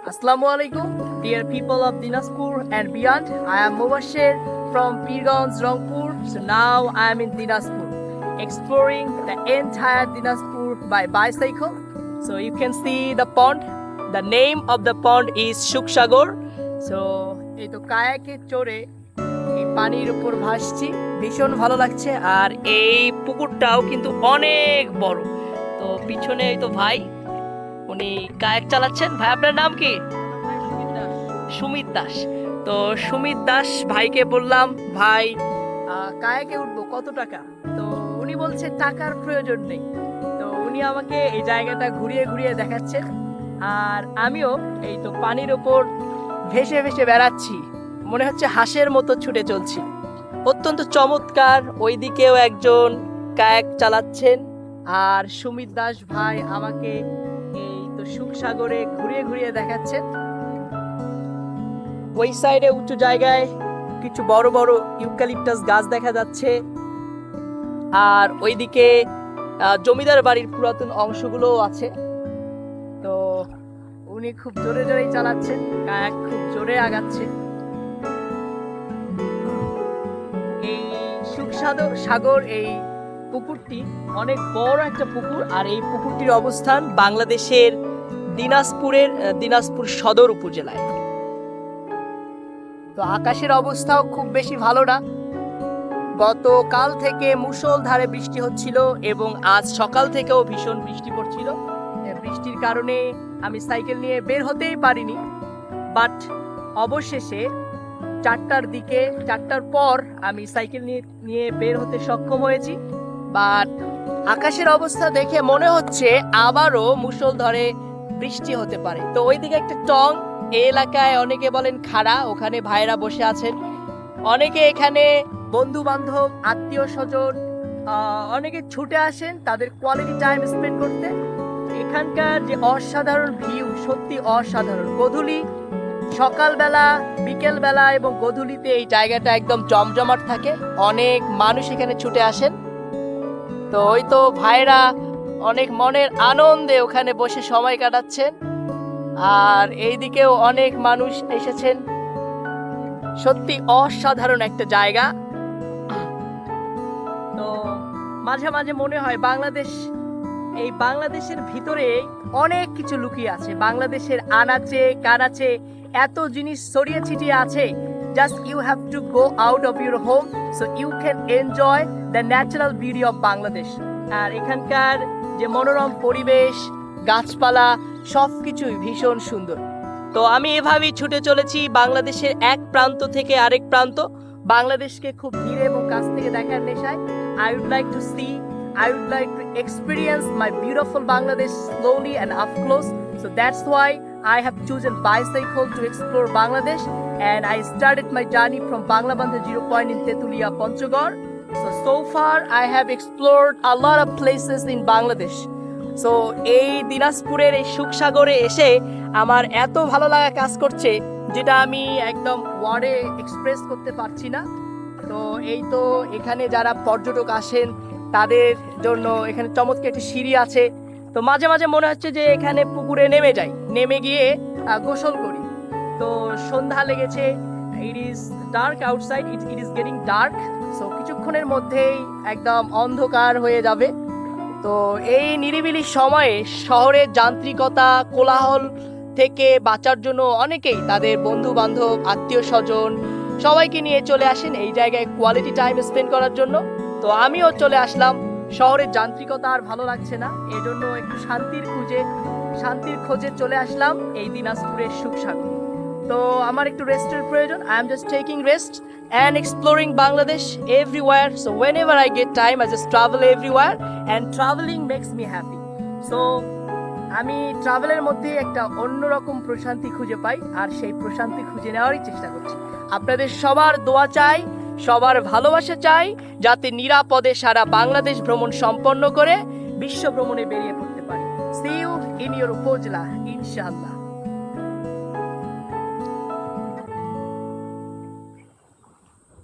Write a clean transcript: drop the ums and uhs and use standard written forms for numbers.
Assalamu alaikum, dear people of Dinajpur and beyond. I am Mubashir from Pirganj, Rangpur. So now I am in Dinajpur, exploring the entire Dinajpur by bicycle. So you can see the pond. The name of the pond is Shuksagor. So এই তো কায়াকে চড়ে এই পানির উপর ভাসছি, ভীষণ ভালো লাগছে। আর এই পুকুরটাও কিন্তু অনেক বড়। তো পিছনে এই তো ভাই, উনি কায়াক চালাচ্ছেন। ভাই আপনার নাম কি? সুমিত দাস। তো সুমিত দাস ভাইকে বললাম, ভাই কায়াকে উঠবো, কত টাকা? তো উনি বলছে টাকার প্রয়োজন নেই। তো উনি আমাকে এই জায়গাটা ঘুরিয়ে ঘুরিয়ে দেখাচ্ছেন, আর আমিও এই তো পানির ওপর ভেসে ভেসে বেড়াচ্ছি, মনে হচ্ছে হাঁসের মতো ছুটে চলছি। অত্যন্ত চমৎকার। ওইদিকেও একজন কায়াক চালাচ্ছেন, আর সুমিত দাস ভাই আমাকে এই তো সুখসাগরে ঘুরিয়ে ঘুরিয়ে দেখাচ্ছেন। ওই সাইডে উঁচু জায়গায় কিছু বড় বড় ইউক্যালিপটাস গাছ দেখা যাচ্ছে, আর ওইদিকে জমিদার বাড়ির পুরাতন অংশগুলো আছে। তো উনি খুব জোরে জোরেই চালাচ্ছেন, কায়াক খুব জোরে আগাচ্ছে। এই সুখসাগর এই পুকুরটি অনেক বড় একটা পুকুর, আর এই পুকুরটির অবস্থান বাংলাদেশের দিনাজপুর সদর উপজেলায়। তো আকাশের অবস্থাও খুব বেশি ভালো না। গতকাল থেকে মুষলধারে বৃষ্টি হচ্ছিল এবং আজ সকাল থেকেও ভীষণ বৃষ্টি পড়ছিল। বৃষ্টির কারণে আমি সাইকেল নিয়ে বের হতেই পারিনি, বাট অবশেষে 4টার পর আমি সাইকেল নিয়ে বের হতে সক্ষম হয়েছি। বাট আকাশের অবস্থা দেখে মনে হচ্ছে আবারও মুষলধারে বৃষ্টি হতে পারে। তো ওইদিকে একটা টং, এই এলাকায় অনেকে বলেন খাড়া, ওখানে ভাইরা বসে আছেন। অনেকে এখানে বন্ধু বান্ধব, আত্মীয় স্বজন অনেকে ছুটে আসেন তাদের কোয়ালিটি টাইম স্পেন্ড করতে। এখানকার যে অসাধারণ ভিউ, সত্যি অসাধারণ। গধূলি, সকালবেলা, বিকেলবেলা এবং গধূলিতে এই জায়গাটা একদম জমজমাট থাকে, অনেক মানুষ এখানে ছুটে আসেন। তো ওই তো ভাইরা অনেক মনের আনন্দে ওখানে বসে সময় কাটাচ্ছেন, আর এইদিকেও অনেক মানুষ এসেছেন। সত্যি অসাধারণ একটা জায়গা। তো মাঝে মাঝে মনে হয় বাংলাদেশের ভিতরে অনেক কিছু লুকিয়ে আছে। বাংলাদেশের আনাচে কানাচে এত জিনিস ছড়িয়ে ছিটিয়ে আছে। Just you have to go out of your home so you can enjoy the natural beauty of Bangladesh. আর এখানকার যে মনোরম পরিবেশ, গাছপালা, সব কিছুই ভীষণ সুন্দর। তো আমি এভাবেই ছুটে চলেছি বাংলাদেশের এক প্রান্ত থেকে আরেক প্রান্ত, বাংলাদেশকে খুব ধীরে এবং কাছ থেকে দেখার নেশায়। I would like to experience my beautiful Bangladesh slowly and up close. So that's why I have chosen bicycle to explore Bangladesh, and I started my journey from Banglabandha 0 point in Tetulia, Panchagor. So far I have explored a lot of places in Bangladesh. So এই দিনাজপুরের এই সুখসাগরে এসে আমার এত ভালো লাগা কাজ করছে, যেটা আমি একদম ওয়ার্ডে এক্সপ্রেস করতে পারছি না। তো এই তো এখানে যারা পর্যটক আসেন তাদের জন্য এখানে চমৎকার একটি সিঁড়ি আছে। তো মাঝে মাঝে মনে হচ্ছে যে এখানে পুকুরে নেমে গিয়ে গোসল করি। তো সন্ধ্যা লেগেছে, it is dark outside, it is getting dark. So কিছুক্ষণের মধ্যেই একদম অন্ধকার হয়ে যাবে। তো এই নিরিবিলি সময়ে শহরের যান্ত্রিকতা, কোলাহল থেকে বাঁচার জন্য অনেকেই তাদের বন্ধু বান্ধব, আত্মীয় স্বজন সবাইকে নিয়ে চলে আসেন এই জায়গায় কোয়ালিটি টাইম স্পেন্ড করার জন্য। তো আমিও চলে আসলাম। শহরের যান্ত্রিকতা আর ভালো লাগছে না, এজন্য একটু শান্তির খোঁজে চলে আসলাম এই দিনাজপুরের সুখসাগর। তো আমার একটু রেস্টের প্রয়োজন। I am just taking rest and exploring Bangladesh everywhere. So whenever I get time, I just travel everywhere, and traveling makes me happy. So আমি ট্রাভেলের মধ্যে একটা অন্যরকম প্রশান্তি খুঁজে পাই, আর সেই প্রশান্তি খুঁজে নেওয়ারই চেষ্টা করছি। আপনাদের সবার দোয়া চাই, সবার ভালোবাসা চাই, যাতে নিরাপদে সারা বাংলাদেশ ভ্রমণ সম্পন্ন করে বিশ্ব ভ্রমণে বেরিয়ে পড়তে পারি। See you in your উপজেলা, ইনশাআল্লাহ।